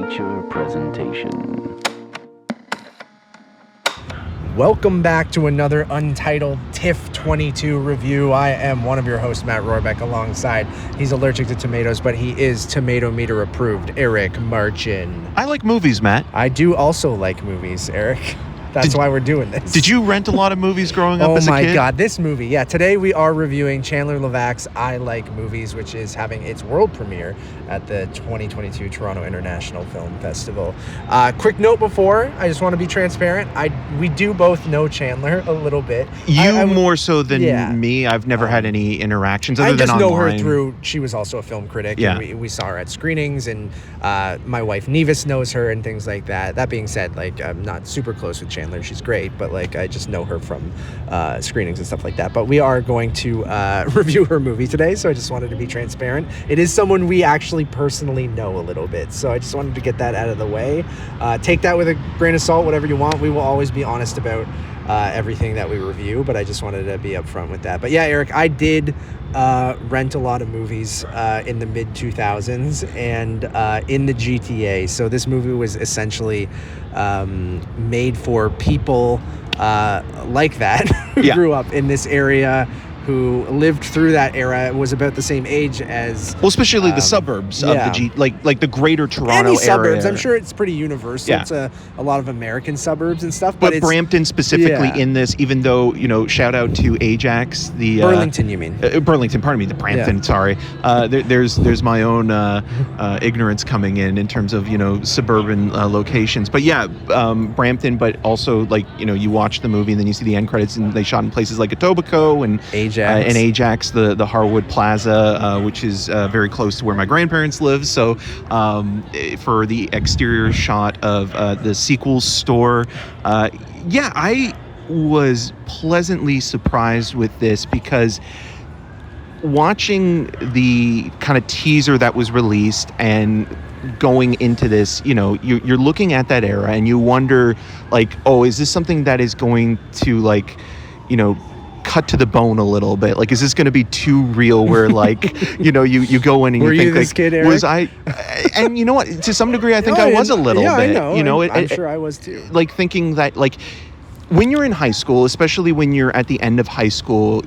feature presentation. Welcome back to another Untitled TIFF 22 review. I am one of your hosts, Matt Rohrbeck, alongside, he's allergic to tomatoes, but he is tomato meter approved, Eric Marchin. I like movies, Matt. I do also like movies, Eric. That's why we're doing this. Did you rent a lot of movies growing up as a kid? Oh my God, this movie. Yeah, today we are reviewing Chandler Levack's I Like Movies, which is having its world premiere at the 2022 Toronto International Film Festival. Quick note before, I just want to be transparent. We do both know Chandler a little bit. You more so than me. I've never had any interactions other than online. I just know her through, she was also a film critic. Yeah. And we saw her at screenings, and my wife Nevis knows her and things like that. That being said, I'm not super close with Chandler. She's great, but I just know her from screenings and stuff like that. But we are going to review her movie today, so I just wanted to be transparent. It is someone we actually personally know a little bit, so I just wanted to get that out of the way. Take that with a grain of salt, whatever you want. We will always be honest about everything that we review, but I just wanted to be upfront with that. But yeah, Eric, I did rent a lot of movies in the mid-2000s and in the GTA. So this movie was essentially made for people like that who grew up in this area, who lived through that era, was about the same age as... Well, especially the suburbs of the like the greater Toronto Any area. suburbs. I'm sure it's pretty universal. Yeah. It's a lot of American suburbs and stuff. But Brampton specifically in this, even though, shout out to Ajax, the... Burlington, you mean? Burlington, pardon me, the Brampton, sorry. There's my own ignorance coming in terms of, suburban locations. But yeah, Brampton, but also, you watch the movie and then you see the end credits and they shot in places like Etobicoke and... Ajax, the Harwood Plaza, which is very close to where my grandparents live. So for the exterior shot of the sequels store, I was pleasantly surprised with this because watching the kind of teaser that was released and going into this, you're looking at that era and you wonder, is this something that is going to cut to the bone a little bit? Is this going to be too real where you go in and Were you think this kid, Eric? Was I? And you know what, to some degree I think I was a little bit. I know. I'm sure I was too. Thinking that when you're in high school, especially when you're at the end of high school,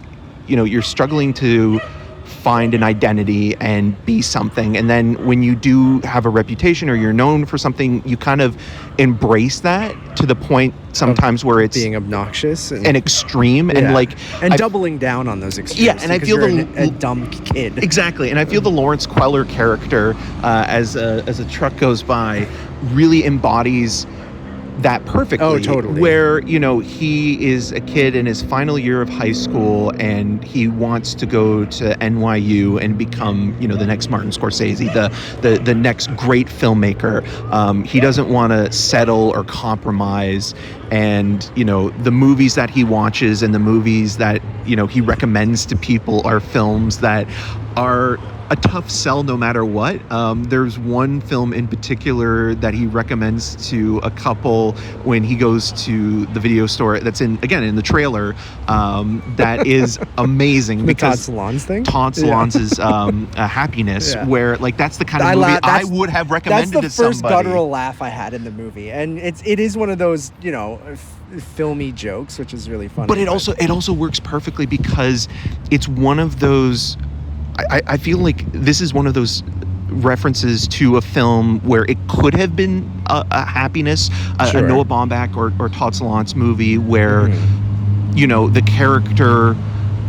you're struggling to find an identity and be something, and then when you do have a reputation or you're known for something, you kind of embrace that to the point sometimes where it's being obnoxious and extreme and doubling down on those extremes. Yeah, and I feel a dumb kid. Exactly, and I feel the Lawrence Queller character as a truck goes by really embodies that perfectly. Oh, totally. Where, he is a kid in his final year of high school and he wants to go to NYU and become, the next Martin Scorsese, the next great filmmaker. He doesn't want to settle or compromise. And, the movies that he watches and the movies that, he recommends to people are films that are a tough sell no matter what. There's one film in particular that he recommends to a couple when he goes to the video store that's in the trailer, that is amazing. The Todd Solondz thing? Todd Solondz's Happiness, where that's the kind of movie I would have recommended to somebody. That's the first guttural laugh I had in the movie. And it is one of those, filmy jokes, which is really funny. But it also works perfectly because it's one of those... I feel like this is one of those references to a film where it could have been a Happiness, a Noah Baumbach or Todd Solondz movie where, the character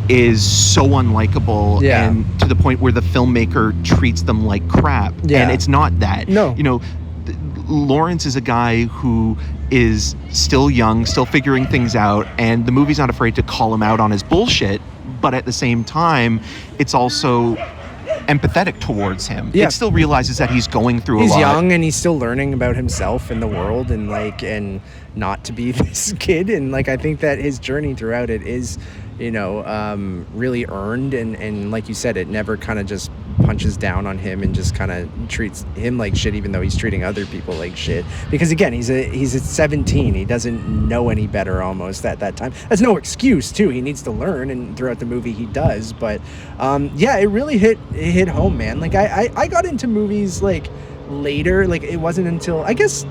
is so unlikable and to the point where the filmmaker treats them like crap. Yeah. And it's not that. No. Lawrence is a guy who is still young, still figuring things out, and the movie's not afraid to call him out on his bullshit. But at the same time, it's also empathetic towards him. Yeah. It still realizes that he's going through a lot. He's young and he's still learning about himself and the world and not to be this kid. And I think that his journey throughout it is, really earned. And like you said, it never kind of just punches down on him and just kind of treats him like shit, even though he's treating other people like shit. Because again, he's at 17. He doesn't know any better almost at that time. That's no excuse too. He needs to learn, and throughout the movie he does. But it really hit home, man. I got into movies later. Like, it wasn't until, I guess,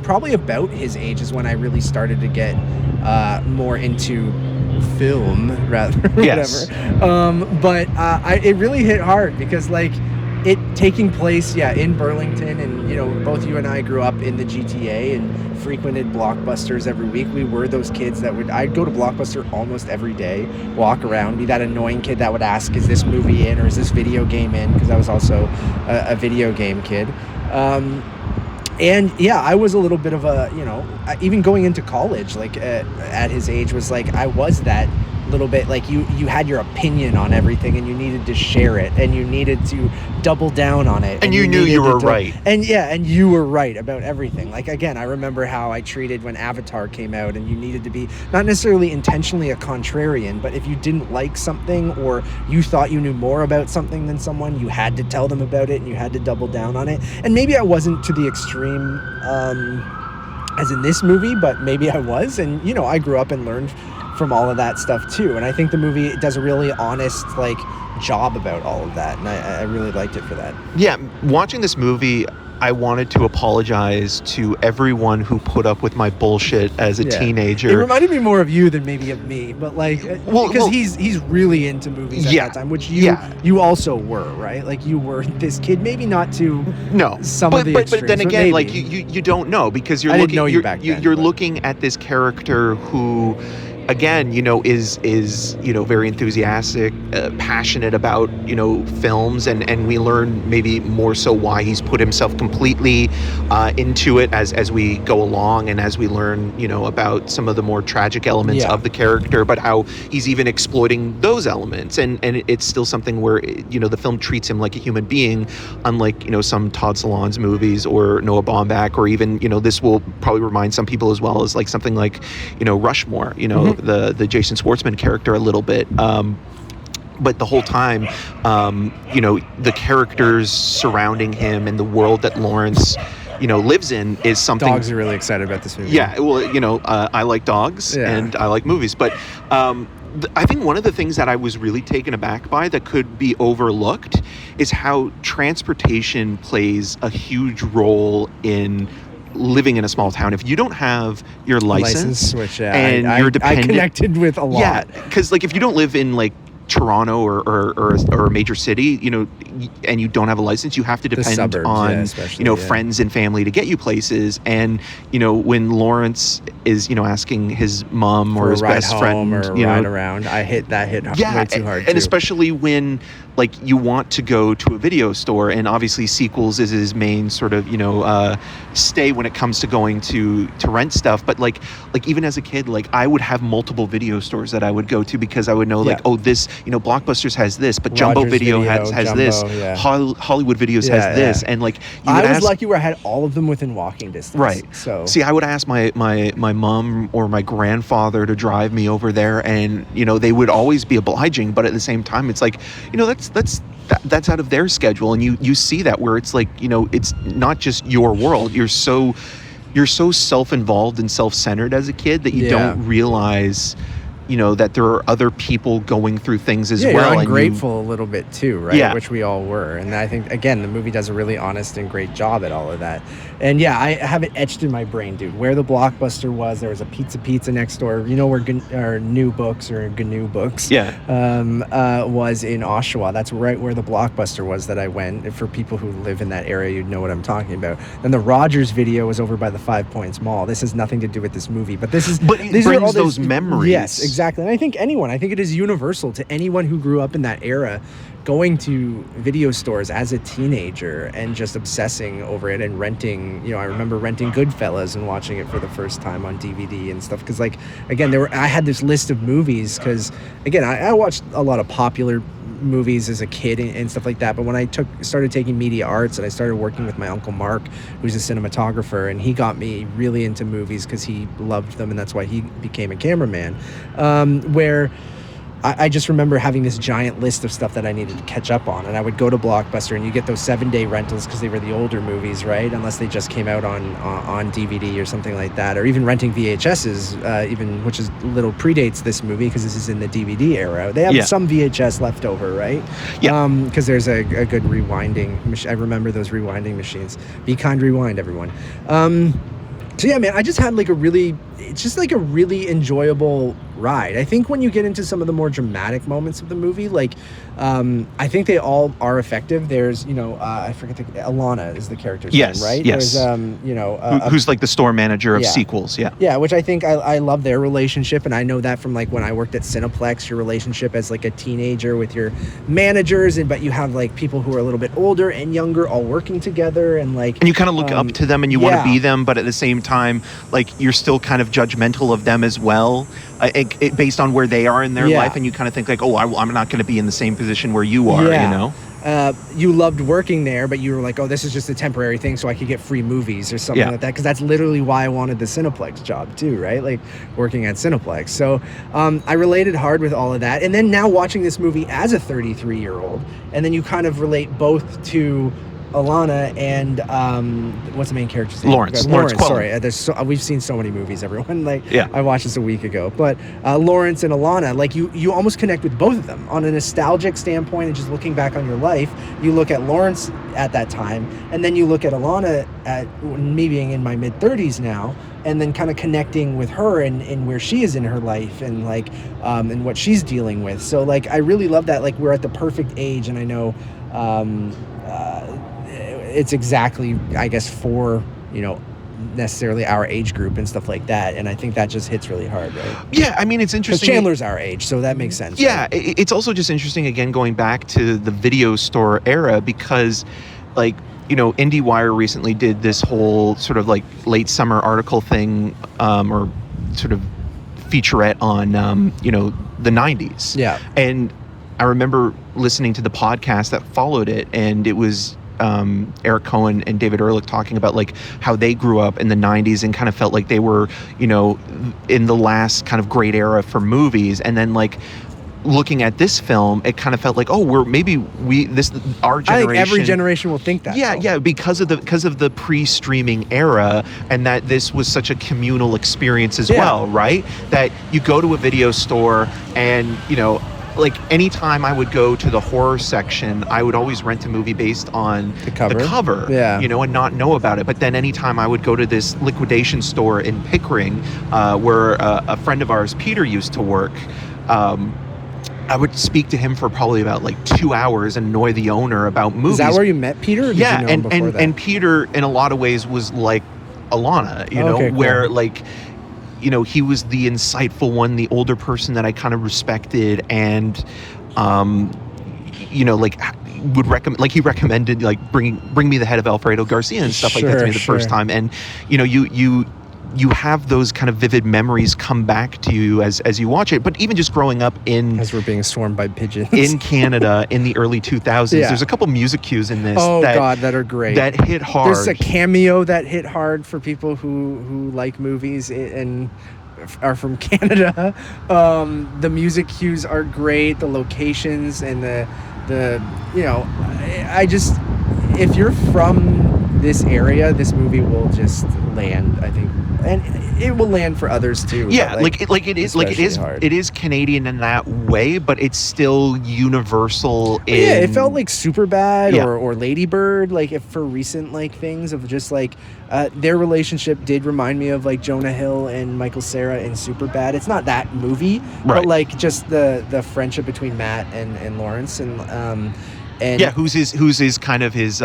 probably about his age is when I really started to get more into film, rather, Yes. whatever. But it really hit hard because, like, it taking place, in Burlington, and both you and I grew up in the GTA and frequented Blockbusters every week. We were those kids that I'd go to Blockbuster almost every day, walk around, be that annoying kid that would ask, is this movie in or is this video game in? Because I was also a video game kid. And I was a little bit of a, even going into college, like at his age, was like, I was that little bit like you had your opinion on everything and you needed to share it and you needed to double down on it, and you knew you were right, and you were right about everything. Like, again, I remember how I treated when Avatar came out, and you needed to be not necessarily intentionally a contrarian, but if you didn't like something or you thought you knew more about something than someone, you had to tell them about it and you had to double down on it. And maybe I wasn't to the extreme as in this movie, but maybe I was, and I grew up and learned from all of that stuff too. And I think the movie does a really honest job about all of that, and I really liked it for that. Yeah, watching this movie, I wanted to apologize to everyone who put up with my bullshit as a teenager. It reminded me more of you than maybe of me, but because he's really into movies at that time, which you also were, right? Like, you were this kid, maybe not to some of the extremes, but then again, like, you don't know, because you're looking at this character who, again, is very enthusiastic, passionate about films, and we learn maybe more so why he's put himself completely into it as we go along, and as we learn about some of the more tragic elements of the character, but how he's even exploiting those elements, and it's still something where the film treats him like a human being, unlike some Todd Solondz movies or Noah Baumbach, or even this will probably remind some people as well as like something like Rushmore, the Jason Schwartzman character a little bit. But the whole time, the characters surrounding him and the world that Lawrence, lives in is something. Dogs are really excited about this movie. Yeah, well, I like dogs and I like movies, but I think one of the things that I was really taken aback by that could be overlooked is how transportation plays a huge role in living in a small town. If you don't have your license which and you're dependent, I connected with a lot. Yeah, because like if you don't live in like Toronto or a major city, and you don't have a license, you have to depend suburbs, on friends and family to get you places. And when Lawrence is asking his mom or his best friend or ride around, I hit way too hard. And especially when like you want to go to a video store, and obviously sequels is his main sort of stay when it comes to going to rent stuff. But like even as a kid, like I would have multiple video stores that I would go to, because I would know this Blockbusters has this, but Jumbo Video has this, Hollywood Videos has this, and like I was lucky where I had all of them within walking distance. Right. So see, I would ask my mom or my grandfather to drive me over there, and they would always be obliging, but at the same time, it's like that's out of their schedule, and you see that where it's like it's not just your world. You're so self-involved and self-centered as a kid that you don't realize that there are other people going through things as well. You're ungrateful a little bit too, right? Yeah. Which we all were. And I think, again, the movie does a really honest and great job at all of that. And I have it etched in my brain, dude. Where the Blockbuster was, there was a pizza next door. Where New Books or GNU Books was in Oshawa. That's right where the Blockbuster was that I went. For people who live in that area, you'd know what I'm talking about. Then the Rogers Video was over by the 5 Points Mall. This has nothing to do with this movie, but it brings those memories. Yes, exactly. And I think it is universal to anyone who grew up in that era, going to video stores as a teenager and just obsessing over it and renting. I remember renting Goodfellas and watching it for the first time on DVD and stuff. Because I had this list of movies, because again, I watched a lot of popular movies as a kid and stuff like that, but when I started taking media arts and I started working with my uncle Mark, who's a cinematographer, and he got me really into movies because he loved them, and that's why he became a cameraman, where I just remember having this giant list of stuff that I needed to catch up on, and I would go to Blockbuster, and you get those 7-day rentals because they were the older movies, right? Unless they just came out on DVD or something like that, or even renting VHSs, even, which is little predates this movie because this is in the DVD era. They have some VHS left over, right? Yeah. Because there's a good rewinding. I remember those rewinding machines. Be kind, rewind, everyone. So yeah, man, I just had it's just like a really enjoyable ride. I think when you get into some of the more dramatic moments of the movie, like, I think they all are effective. There's, I forget Alana is the character's name, right? Yes. There's, who's like the store manager of sequels. Yeah. Yeah, which I think I love their relationship, and I know that from like when I worked at Cineplex, your relationship as like a teenager with your managers, but you have like people who are a little bit older and younger all working together, and you kind of look up to them and you want to be them, but at the same time, like, you're still kind of judgmental of them as well, based on where they are in their life, and you kind of think like, oh, I'm not going to be in the same position where you are, you loved working there, but you were like, oh, this is just a temporary thing so I could get free movies or something like that, because that's literally why I wanted the Cineplex job too, right? Like, working at Cineplex. So I related hard with all of that. And then now watching this movie as a 33-year-old, and then you kind of relate both to Alana and what's the main character's name? Lawrence. Sorry, we've seen so many movies, everyone. I watched this a week ago, but Lawrence and Alana, like, you almost connect with both of them on a nostalgic standpoint, and just looking back on your life. You look at Lawrence at that time, and then you look at Alana at me being in my mid-30s now, and then kind of connecting with her and where she is in her life, and and what she's dealing with. So like, I really love that. Like, we're at the perfect age, and I know it's exactly, I guess, for necessarily our age group and stuff like that, and I think that just hits really hard, right? Yeah, I mean, it's interesting. Because Chandler's our age, so that makes sense. Yeah, right? It's also just interesting, again, going back to the video store era, because, like, IndieWire recently did this whole sort of like late summer article thing, or sort of featurette on the 90s. Yeah. And I remember listening to the podcast that followed it, and it was Eric Cohen and David Ehrlich talking about like how they grew up in the 90s and kind of felt like they were, in the last kind of great era for movies. And then, like, looking at this film, it kind of felt like, oh, our generation. I think every generation will think that. Yeah, because of the pre-streaming era, and that this was such a communal experience as well, right? That you go to a video store and, like, anytime I would go to the horror section, I would always rent a movie based on the cover, and not know about it. But then anytime I would go to this liquidation store in Pickering, where a friend of ours, Peter, used to work, I would speak to him for probably about like 2 hours and annoy the owner about movies. Is that where you met Peter? Or did you know him before that? And Peter, in a lot of ways, was like Alana, where like, he was the insightful one, the older person that I kind of respected, and like, would recommend, like, he recommended like bring me the head of Alfredo Garcia and stuff like that to me the first time, and you have those kind of vivid memories come back to you as you watch it. But even just growing up as we're being swarmed by pigeons in Canada in the early 2000s, there's a couple music cues in this that are great, that hit hard. There's a cameo that hit hard for people who like movies and are from Canada. The music cues are great, the locations and the I just, if you're from this area, this movie will just land, I think, and it will land for others too. Yeah, it is Canadian in that way, but it's still universal. It felt like Superbad or Lady Bird, like, if for recent like things of just like their relationship did remind me of like Jonah Hill and Michael Cera in Superbad. It's not that movie, but like just the friendship between Matt and Lawrence and who's his kind of his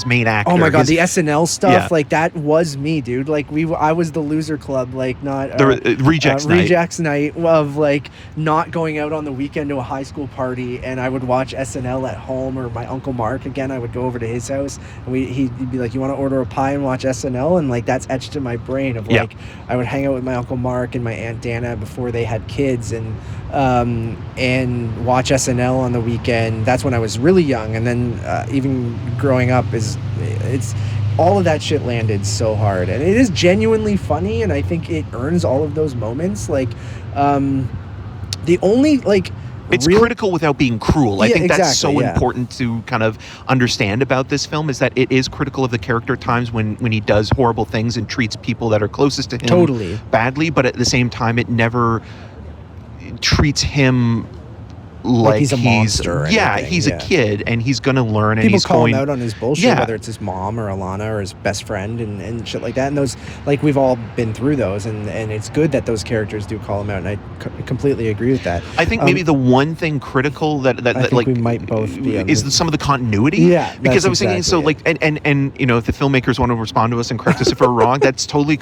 main actor. Oh my god, the SNL stuff, like, that was me, dude. Like, I was the loser club, like, not the Rejects night of like not going out on the weekend to a high school party, and I would watch SNL at home, or my Uncle Mark, again, I would go over to his house and he'd be like, you want to order a pie and watch SNL, and like, that's etched in my brain of like, I would hang out with my Uncle Mark and my Aunt Dana before they had kids, and watch SNL on the weekend. That's when I was really young, and then even growing up, it's all of that shit landed so hard, and it is genuinely funny, and I think it earns all of those moments. Like, the only, like, It's critical without being cruel. I think that's so yeah. important to kind of understand about this film, is that it is critical of the character at times when he does horrible things and treats people that are closest to him totally badly, but at the same time it never treats him like he's a monster. He's a kid and he's going to learn. People and he's call going him out on his bullshit, whether it's his mom or Alana or his best friend and shit like that. And those, like, we've all been through those, and it's good that those characters do call him out, and I completely agree with that. I think maybe the one thing critical that I think like we might both be is some of the continuity. Yeah, because I was thinking, so like, and you know, if the filmmakers want to respond to us and correct us if we're wrong, that's totally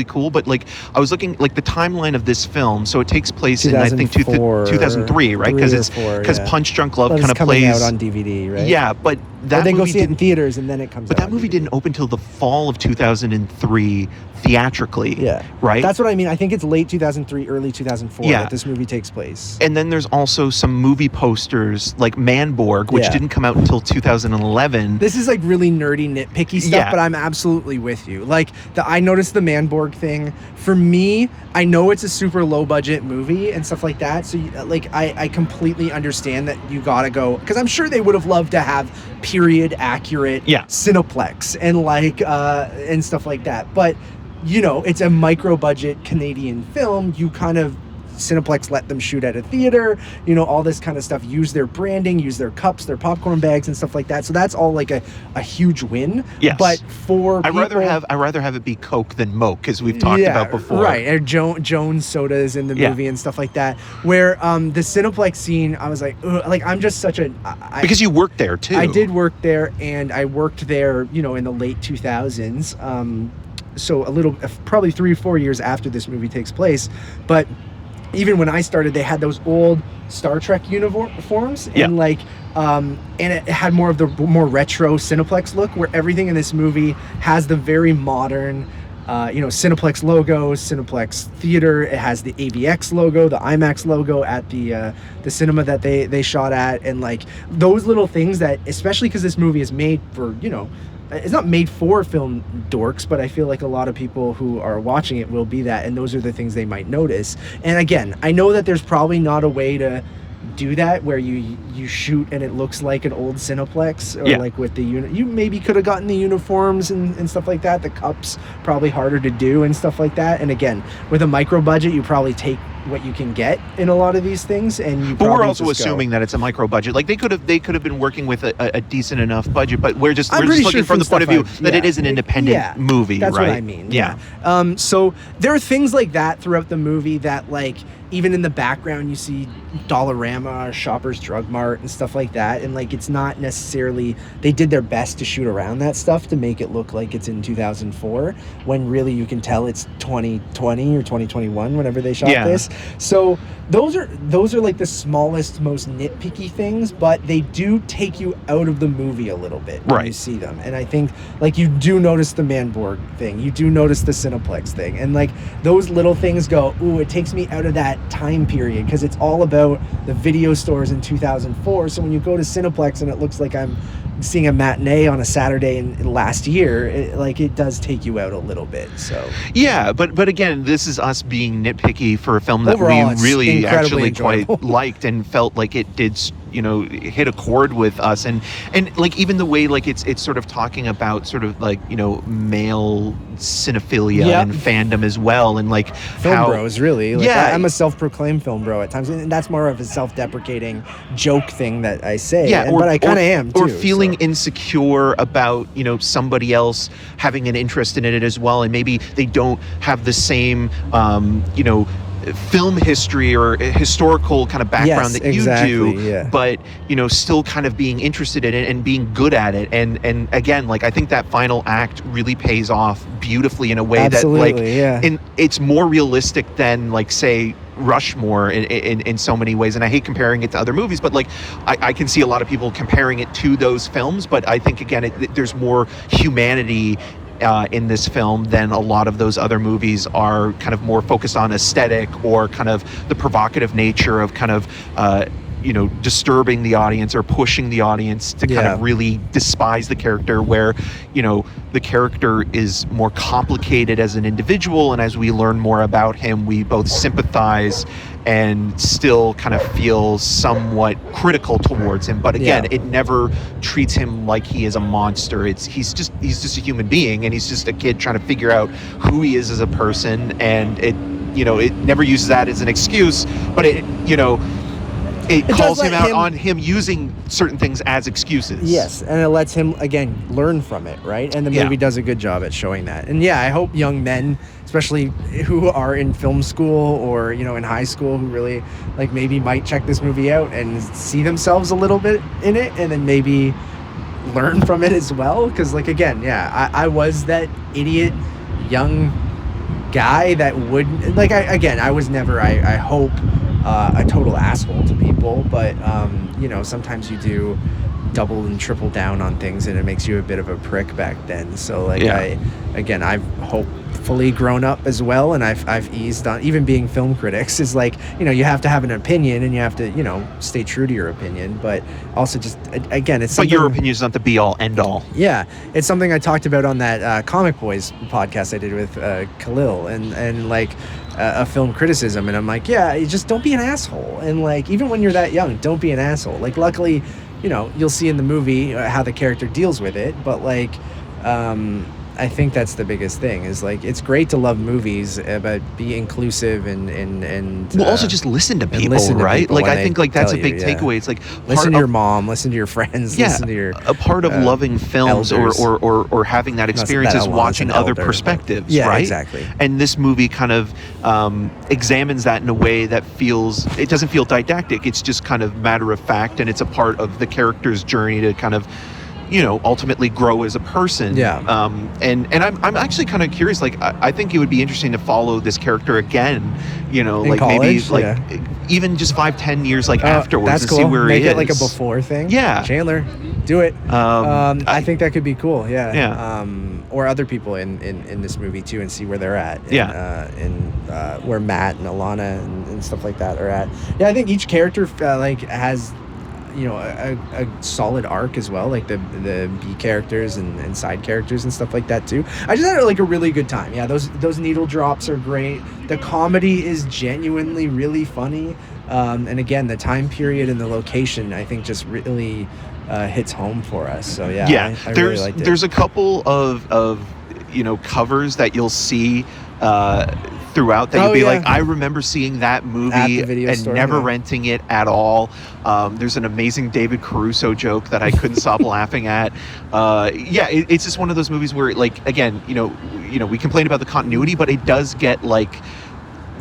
cool. But like, I was looking like the timeline of this film, so it takes place in I think 2003, right? Because Punch Drunk Love kind of plays out on DVD, right? Yeah, but that they movie go see it in theaters and then it comes. But out that movie didn't open till the fall of 2003 theatrically. Yeah, right. That's what I mean. I think it's late 2003, early 2004 that this movie takes place. And then there's also some movie posters like Manborg, which didn't come out until 2011. This is like really nerdy, nitpicky stuff, but I'm absolutely with you. Like I noticed the Manborg thing. For me, I know it's a super low budget movie and stuff like that. So like I completely understand that you gotta go, because I'm sure they would have loved to have period accurate Cineplex and like and stuff like that. But you know, it's a micro budget Canadian film. You kind of Cineplex let them shoot at a theater, you know, all this kind of stuff, use their branding, use their cups, their popcorn bags and stuff like that. So that's all like a huge win. Yes. But for I'd rather have it be Coke than Moke, as we've talked about before. Right. Or Jones sodas in the movie and stuff like that. Where the Cineplex scene, I was like, ugh, like I'm just such a because you worked there too. I did work there, and I worked there, you know, in the late 2000s. So probably 3 or 4 years after this movie takes place. But even when I started, they had those old Star Trek uniforms, and like, and it had more of the more retro Cineplex look, where everything in this movie has the very modern, you know, Cineplex logo, Cineplex theater. It has the AVX logo, the IMAX logo at the cinema that they shot at, and like those little things that, especially because this movie is made for, you know, it's not made for film dorks, but I feel like a lot of people who are watching it will be that, and those are the things they might notice. And again, I know that there's probably not a way to do that where you shoot and it looks like an old Cineplex, or like with the you maybe could have gotten the uniforms and stuff like that. The cups probably harder to do and stuff like that. And again, with a micro budget, you probably take what you can get in a lot of these things, and but we're also assuming that it's a micro budget. Like they could have been working with a decent enough budget, but we're just looking from the point of view that it is an independent movie. That's right? what I mean. Yeah. So there are things like that throughout the movie that, like, even in the background you see Dollarama, Shoppers Drug Mart and stuff like that, and like it's not necessarily, they did their best to shoot around that stuff to make it look like it's in 2004 when really you can tell it's 2020 or 2021 whenever they shot this. So those are like the smallest, most nitpicky things, but they do take you out of the movie a little bit when you see them. And I think like you do notice the Manborg thing, you do notice the Cineplex thing, and like those little things go, ooh, it takes me out of that time period, because it's all about the video stores in 2004. So when you go to Cineplex and it looks like I'm seeing a matinee on a Saturday in last year, it does take you out a little bit. So yeah, but again, this is us being nitpicky for a film that overall, we really actually enjoyable. quite liked and felt like it did, you know, hit a chord with us, and like even the way like it's sort of talking about sort of like, you know, male cinephilia and fandom as well, and like film bros, really. Like, I'm a self-proclaimed film bro at times, and that's more of a self-deprecating joke thing that I say. But I kind of am too. Or feeling insecure about, you know, somebody else having an interest in it as well, and maybe they don't have the same, you know, film history or historical kind of background that you do, but you know, still kind of being interested in it and being good at it, and again, like I think that final act really pays off beautifully in a way that like it's more realistic than like say Rushmore in so many ways. And I hate comparing it to other movies, but like I can see a lot of people comparing it to those films, but I think again there's more humanity in this film than a lot of those other movies are kind of more focused on aesthetic or kind of the provocative nature of kind of disturbing the audience or pushing the audience to kind of really despise the character, where the character is more complicated as an individual, and as we learn more about him, we both sympathize and still kind of feel somewhat critical towards him. But again, it never treats him like he is a monster. He's just a human being, and he's just a kid trying to figure out who he is as a person, and it never uses that as an excuse, but it calls him out on him using certain things as excuses. Yes, and it lets him, again, learn from it, right? And the movie does a good job at showing that. And I hope young men, especially who are in film school or, in high school, who really, maybe might check this movie out and see themselves a little bit in it, and then maybe learn from it as well. Because, again, I was that idiot young guy that wouldn't, I was never, I hope, a total asshole to people, but sometimes you do double and triple down on things, and it makes you a bit of a prick back then. So I've hopefully grown up as well, and I've eased on, even being film critics is you have to have an opinion, and you have to stay true to your opinion, but also just again, it's something, but your opinion is not the be all end all. It's something I talked about on that Comic Boys podcast I did with Khalil, and a film criticism, and I'm you just don't be an asshole, and even when you're that young, don't be an asshole. Luckily, you'll see in the movie how the character deals with it, but I think that's the biggest thing is it's great to love movies, but be inclusive and also just listen to people, right? I think that's a big takeaway. It's listen to your mom, listen to your friends, listen to your a part of loving films or having that experience is watching other perspectives, right? Exactly. And this movie kind of examines that in a way that it doesn't feel didactic. It's just kind of matter of fact, and it's a part of the character's journey to kind of ultimately grow as a person. And I'm actually kind of curious. I think it would be interesting to follow this character again. In college, maybe even just 5-10 years afterwards, that's and cool. see where Make he it is. a before thing. Chandler, do it. I think that could be cool. Or other people in this movie too, and see where they're at. And where Matt and Alana and stuff like that are at. I think each character has a solid arc as well, the B characters and side characters and stuff like that too. I just had a really good time. Those needle drops are great. The comedy is genuinely really funny, and again, the time period and the location I think just really hits home for us. So I really liked it. There's a couple of covers that you'll see throughout that you'll be I remember seeing that movie and store, never renting it at all. There's an amazing David Caruso joke that I couldn't stop laughing at. It's just one of those movies where again, we complain about the continuity, but it does get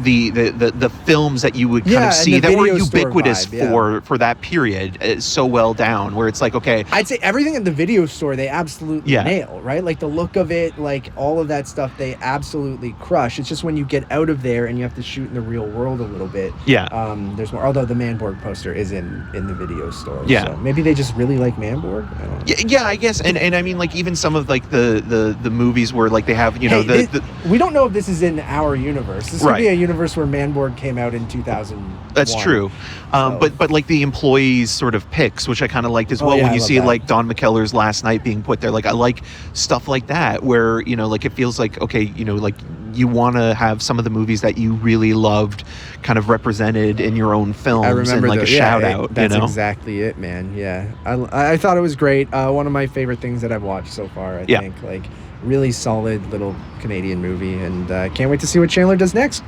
the films that you would kind of see that were ubiquitous for that period is so well down, where it's okay, I'd say everything in the video store they absolutely nail, right? The look of it, all of that stuff they absolutely crush. It's just when you get out of there and you have to shoot in the real world a little bit, there's more, although the Manborg poster is in the video store, so maybe they just really like Manborg. I don't know. I guess, and I mean even some of the movies where they have we don't know if this is in our universe. This could be a universe where Manborg came out in 2000. That's true. But the employees sort of picks, which I kind of liked as well, when you see Don McKellar's Last Night being put there. I like stuff like that where it feels okay, you want to have some of the movies that you really loved kind of represented in your own films. I remember and a shout out. That's exactly it, man. I thought it was great. One of my favorite things that I've watched so far. I think really solid little Canadian movie, and can't wait to see what Chandler does next.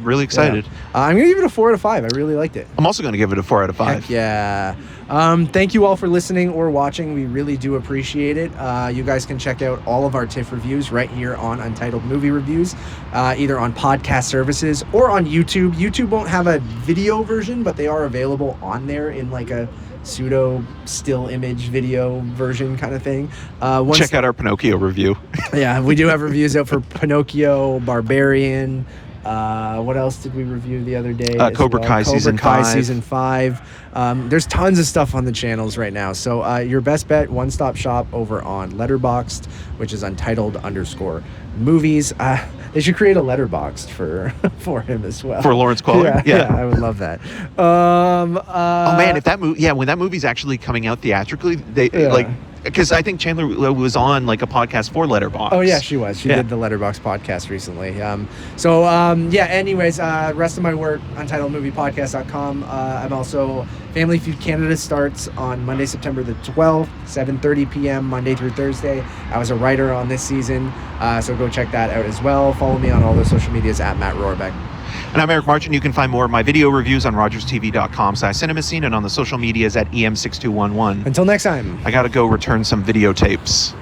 Really excited. I'm gonna give it a 4 out of 5. I really liked it. I'm also gonna give it a 4 out of 5. Heck thank you all for listening or watching. We really do appreciate it. You guys can check out all of our TIFF reviews right here on Untitled Movie Reviews, either on podcast services or on YouTube. YouTube won't have a video version, but they are available on there in a pseudo still image video version kind of thing. Check out our Pinocchio review. We do have reviews out for Pinocchio, Barbarian, What else did we review the other day? Cobra Kai season 5. Season 5. There's tons of stuff on the channels right now. So your best bet, one-stop shop over on Letterboxd, which is Untitled_movies. They should create a Letterboxd for him as well. For Lawrence Qualley? Yeah, I would love that. Oh man, if that movie, when that movie's actually coming out theatrically, because I think Chandler was on like a podcast for Letterboxd. Oh yeah, she was. She did the Letterboxd podcast recently. Anyways, rest of my work, UntitledMoviePodcast.com. I'm also Family Feud Canada starts on Monday, September the 12th, 7:30 p.m. Monday through Thursday. I was a writer on this season, so go check that out as well. Follow me on all the social medias at Matt Rohrbeck. And I'm Eric Martin. You can find more of my video reviews on rogerstv.com/cinemascene and on the social medias at EM6211. Until next time. I got to go return some videotapes.